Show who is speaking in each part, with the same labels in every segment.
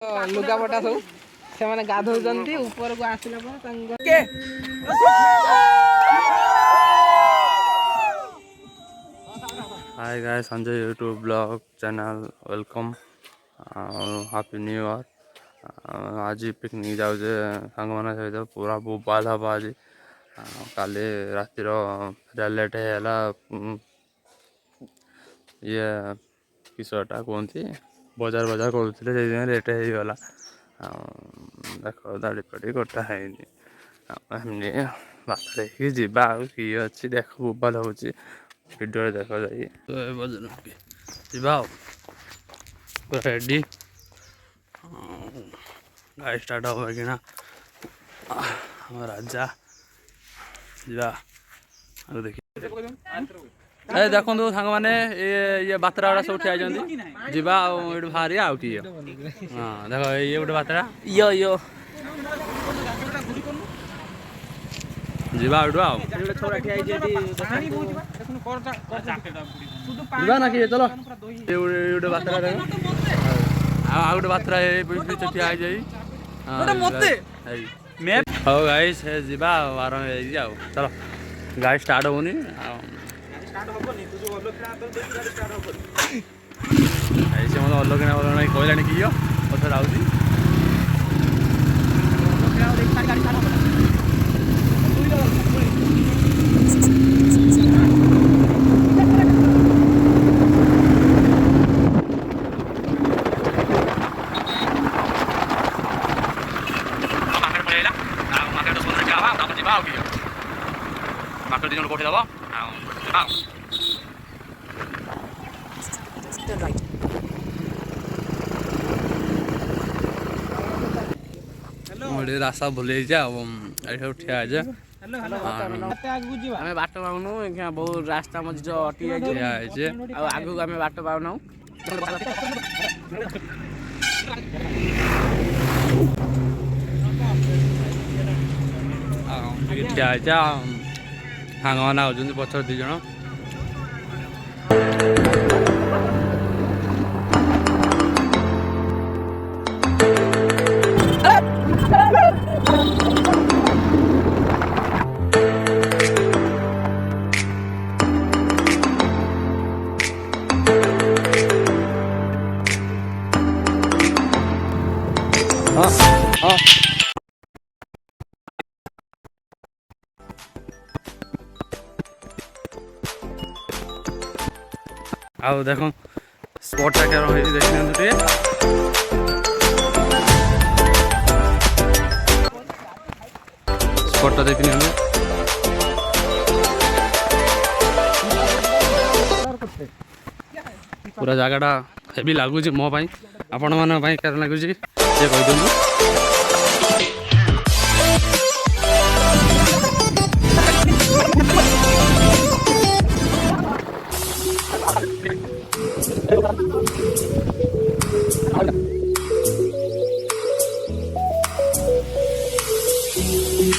Speaker 1: लुगापटा सब से गाधौଛନ୍ତି ऊपर को आसिला
Speaker 2: hi guys, Sanjay YouTube blog channel welcome happy new year. आज पिकनिक जाऊे सांग मान सहित पूरा बोबाल हम आज काली रातिर लेट है ये किसटा कहती बजार बजार करुले लेट होगला देख दाड़ी पाड़ी कटा है बात जा किए अच्छी देख बोबाल हो वीडियो देख जाए तो जा रेडी गाड़ी स्टार्ट हो कि राजा जा देखो सांग मैंने ये बातरा गुड़ा सब ठिया जा बाहरी आउ कि हाँ देख ये गोटे बातरा यो यो जीवा ना कि चलो ये बातरा गोटे बातरा ठिया हाँ गाइस जीवा आरंभ हो चलो गाड़ी स्टार्ट होनी से मतलब अलग कहलानी कि पथर आउची मार्केट दिन कोठी दबा रास्ता भूल सब ठिया आम बाट पाऊनु बहुत रास्ता मझे अटकी आगू आम बाट पाऊना ठिया सांग मैंने आउट पचर दीज आओ देखो स्पॉटा क्या रही देखने स्पॉटा देखने पूरा जगटा हेवी लगुच मो आपण मान क्या लगुच ये कह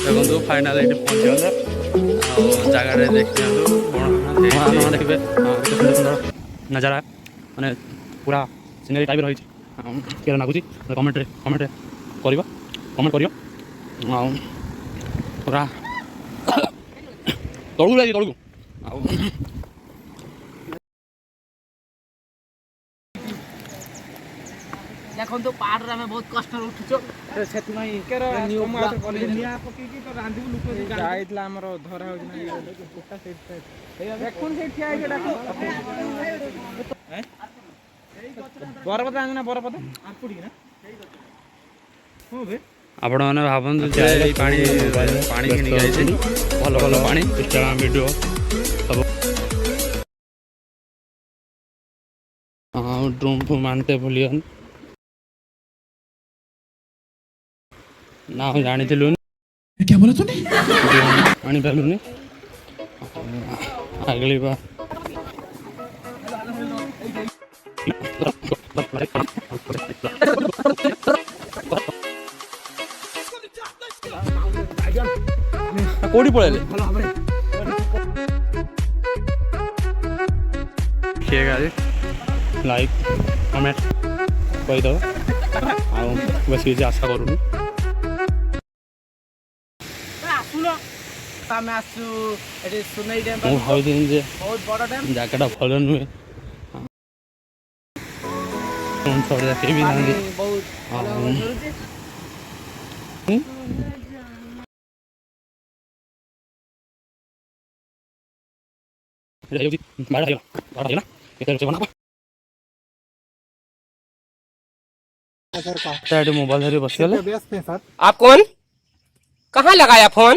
Speaker 2: देखो फाइनाल ये पहुँची गले जगह देखते देखिए सुंदर नजारा माने पूरा सीनरी टाइप रही क्या लगुच कमेंट कर कमेंट कर पूरा तलू लगे तलू
Speaker 1: देखो तो पहाड़ रे बहुत कष्ट उठुचो से जाइतला हमर धरा हो कुटा से देखुन से ठिया है डाको हैं बरपदा आंगना बरपदा आपुडी ना हो बे
Speaker 2: आपण माने भाबन जे पानी पानी किनी जाय भल भल पानी इंस्टाग्राम वीडियो सब हां ड्रोन मानते भूलियन ना जानी
Speaker 3: क्या बोला तूने
Speaker 2: आनी पालुनी अगली बार कोड़ी पड़े लाइक कमेंट कहीदेव ବେଶୀ କିଛି ଆଶା କରୁନି।
Speaker 1: ଆମେ ଆସୁ ଏଠି ସୁନେଇ ଡ୍ୟାମ୍
Speaker 2: ମୁଁ ଭାବୁଥିଲି ଯେ
Speaker 1: ବହୁତ ବଡ଼ ଡ୍ୟାମ୍
Speaker 2: ଜାଗାଟା ଭଲ ନୁହେଁ, କେହି ବି ନାହାନ୍ତି।
Speaker 1: ବହୁତ ଭଲ ମିଳୁଛି। मोबाइल धरी बसगले।
Speaker 4: आप कौन? कहाँ लगाया फोन?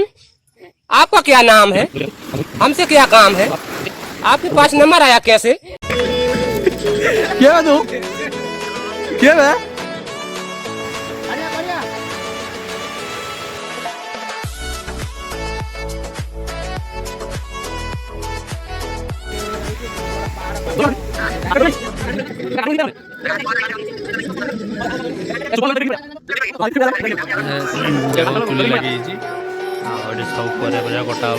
Speaker 4: आपका क्या नाम है? हमसे क्या काम है? आपके पास नंबर आया कैसे?
Speaker 2: क्या तू क्या है? चुली लगी सब परिया कटा हो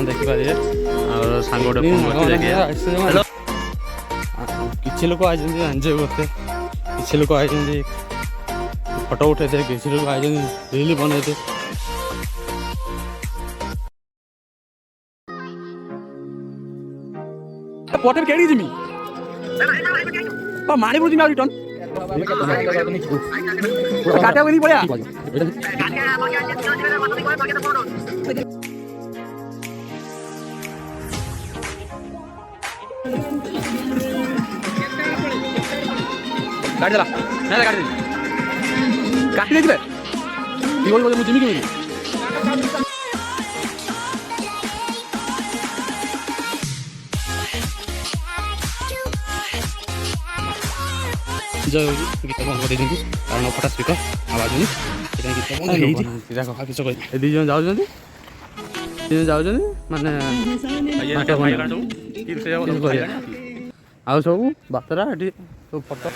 Speaker 2: देखिपारे सांग गोटे किसी लोक आई एंजॉय करते, किसी लोक आई फोटो उठे थे, किसी लोग आई रील बने थे। पटे केड़ी जिमी मारी बुझी मैं रिटर्न काटा नहीं पड़े काट देला ना काट दे काट दे जिबे ती बोल मुझे जिमी के जय होगी गीत बंद कर देंगे कारण फटा स्पीकर आवाज नहीं गीत बंद देखो किस दी जन जाऊँ माने आउ सब बातरा ये सब फोटो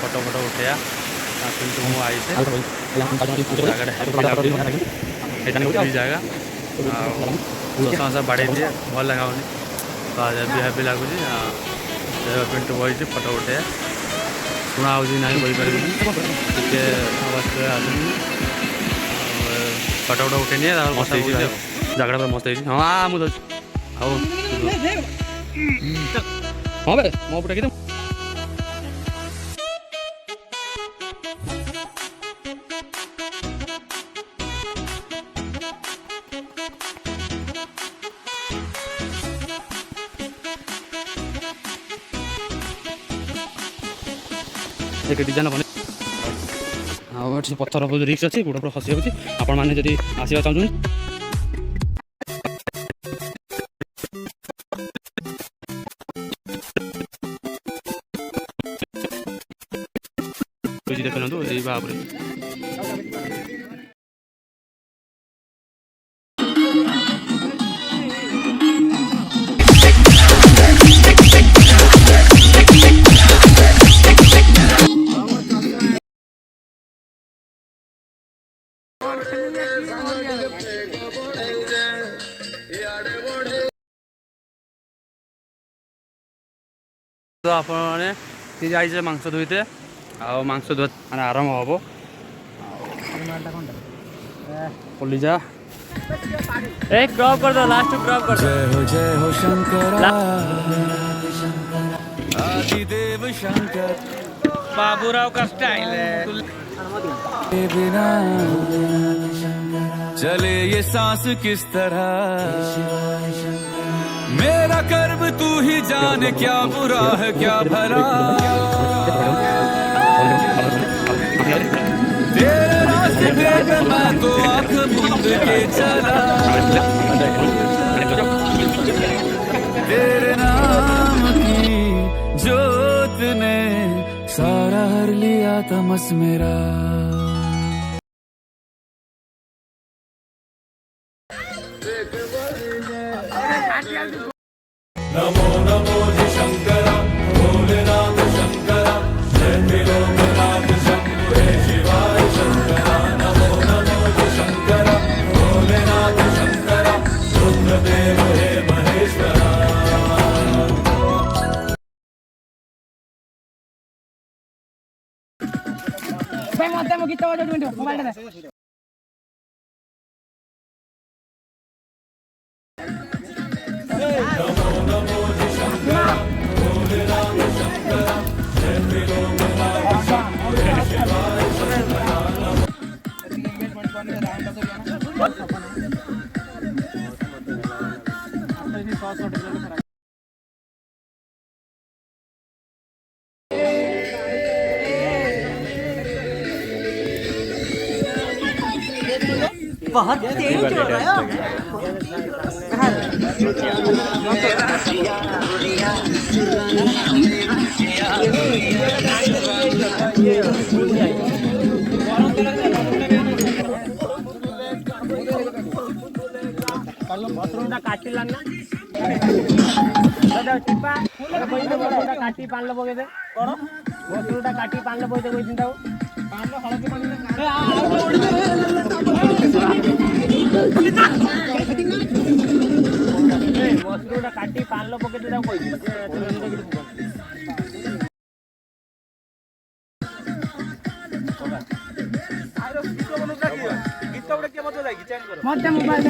Speaker 2: फोटो फोटो उठे जगह बाड़े दिए भल लगा भी लगुच पिंटू बही फोटो उठे शुणा ना बोपारे फोटो फोटो उठे नहीं मस्त जगह पर मस्त हाँ मुझे हाँ भाई मो पटे एक डिजाइन बने पत्थर रिक्स अच्छी गोड़ पर खसी होती आपण मैंने जब आसवा चाहूँ देखु यही भाव तो आपने जाइए मांस धोते आंस धोआ मैंने आरंभ हम पलिजा एक क्रॉप कर दो लास्ट क्रॉप कर दो जय हो शंकर आदिदेव शंकर बाबूराव का स्टाइल है बिना चले ये सांस किस तरह मेरा कर्म तू ही जाने क्या बुरा है क्या भला तेरे रास्ते पे मैं तो आँख मूंद के चला तेरे नाम की जोत ने सारा हर लिया तमस मेरा नमो नमो शंकर भोलेनाथ शंकर जय लोकनाथ शंभो शिवाय शंकर नमो नमो शंकर भोलेनाथ शंकर रुद्रदेव हे महेश्वरा
Speaker 1: ମତେ ମୁଁ ଗୀତ ବଜାଉଛି ମୋବାଇଲ ରେ।
Speaker 5: बहुत तेज चल रहा
Speaker 4: काटी पान लगे बसरूटा काटी पान लगे मसरूटा काटी पान लो पके देता कोई
Speaker 1: मते मोबाइल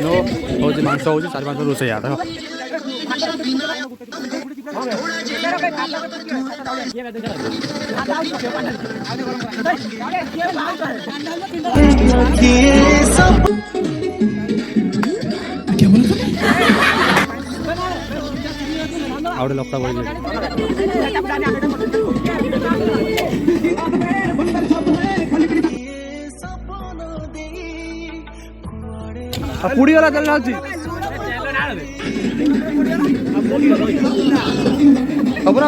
Speaker 2: हूँ मांस हूँ 4-5 रोसे याद है
Speaker 3: क्या बोला तूने?
Speaker 2: आवड़े लगता बड़ी पुड़ी वाला चल रहा खबर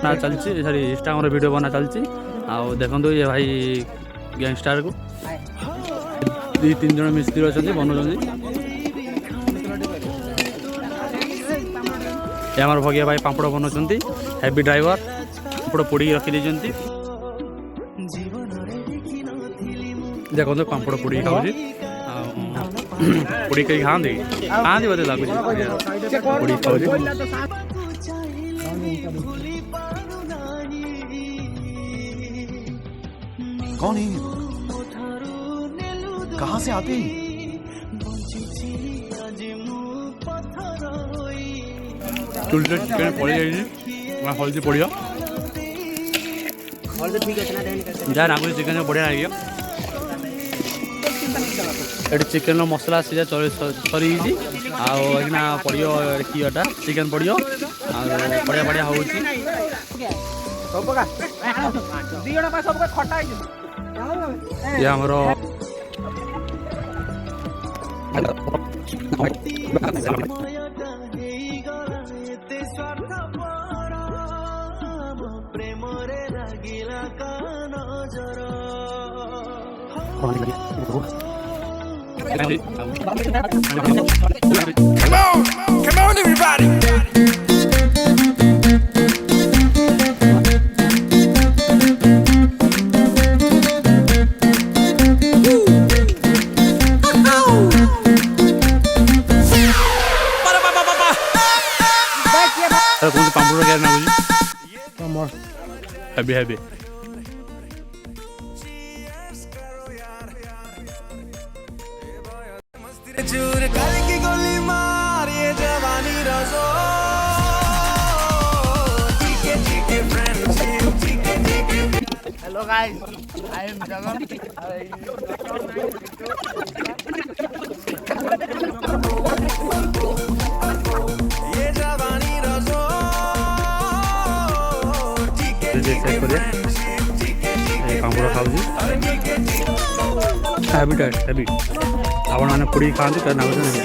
Speaker 2: ना चलती सॉरी इंस्टाग्राम वीडियो बना चलती आओ देखो ये भाई गैंगस्टर को 2-3 जन मिस्त्री अच्छा बनाऊँ आम भगिया भाई पापड़ बनाऊँ हेवी ड्राइवर पापड़ पोड़ी रखी देखो पापड़ पोड़ी खाऊँ पोड़ी कहीं खाती खाती बोलते लगुच पोड़ी खाऊँ
Speaker 3: कौन है? कहाँ से आते हैं?
Speaker 2: चुलटे चिकेन पड़ जाए हल्दी पड़िया जहाँ रागुरी चिकेन बढ़िया लगे ये चिकेन मसला सीधा सरी आना पड़ो किटा चिकेन पड़ो बढ़िया बढ़िया हो ये आमर
Speaker 6: Come on everybody.
Speaker 2: कौन पापड़ क्या ना हेवी हेवी
Speaker 6: चूर करके गोली मार ये जवानी
Speaker 1: Hello guys, I am Jagan.
Speaker 2: କାଙ୍କୁଡ଼ ଖାଉଛି ହ୍ୟାବିଟ୍ ଆପଣମାନେ ପୋଡ଼ିକି ଖାଆନ୍ତୁ କେତେ ନାଗୁଛନ୍ତି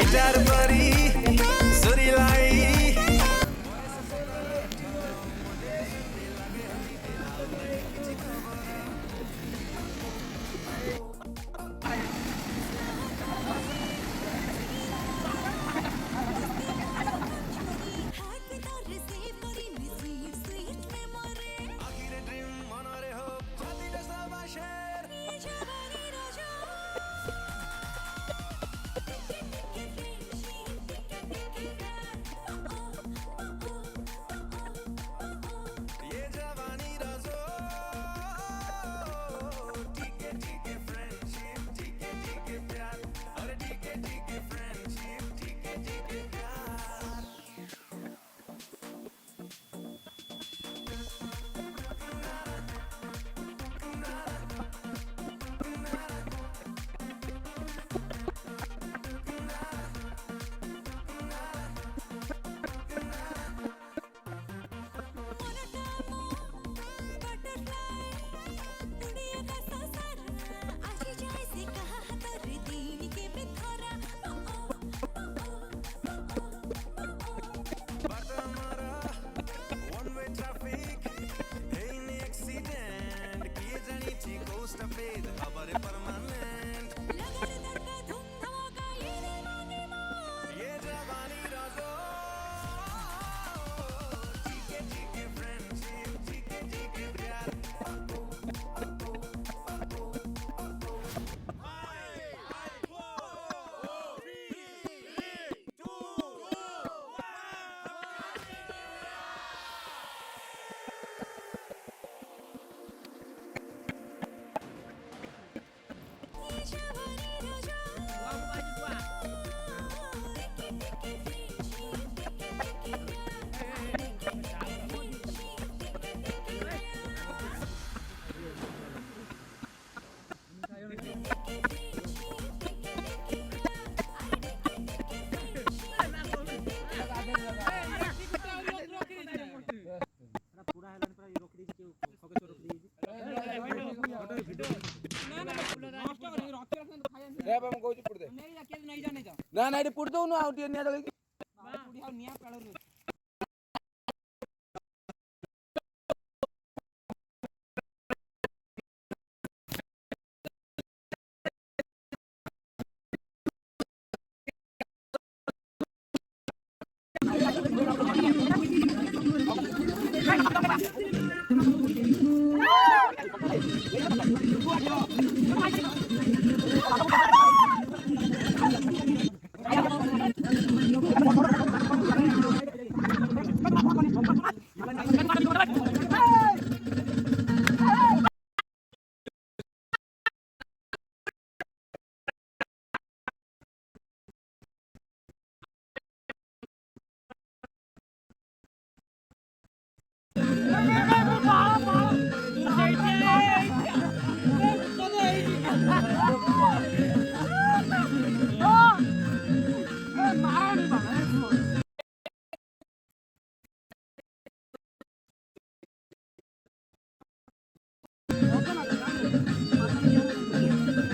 Speaker 7: ନା ନା ଏଠି ପୁଡ଼ି ଦଉନୁ ଆଉ ଟିକେ ନିଆଁ ଜଳେଇକି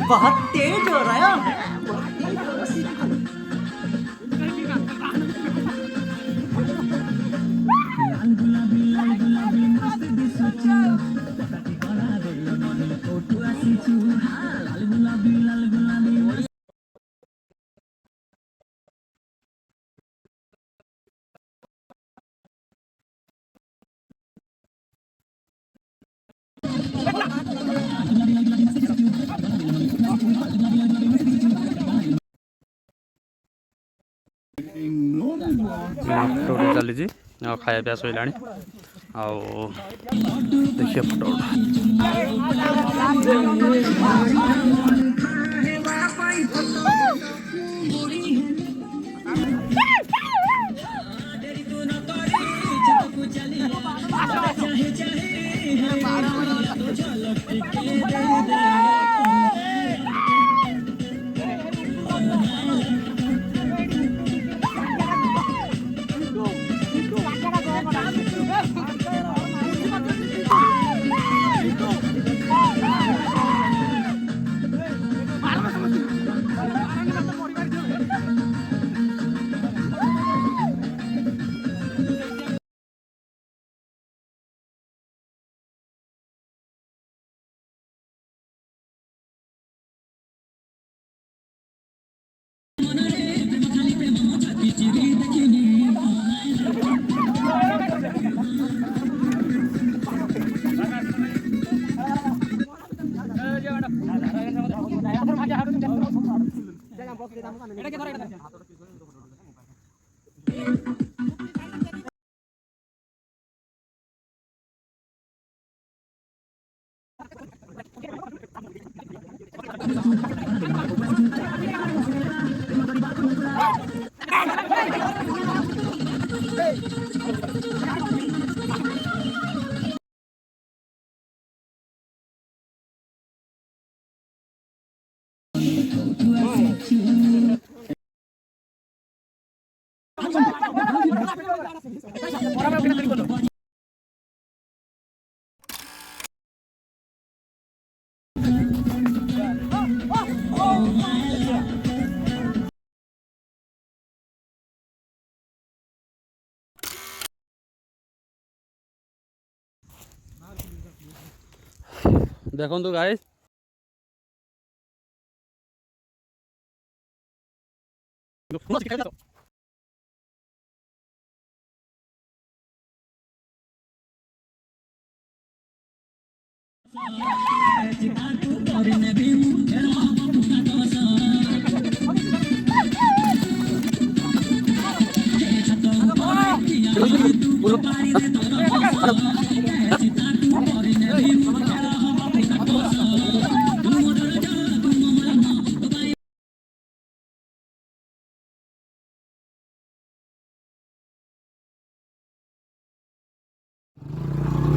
Speaker 5: बहुत तेज हो रहा है।
Speaker 2: ଫଟୋ ଚାଲିଛି ଆଉ ଖାଇବା ପିଇବା ସରିଲାଣି ଆଉ ଦେଖିବା ଫଟୋ ଦେଖନ୍ତୁ ଗାଇସ୍,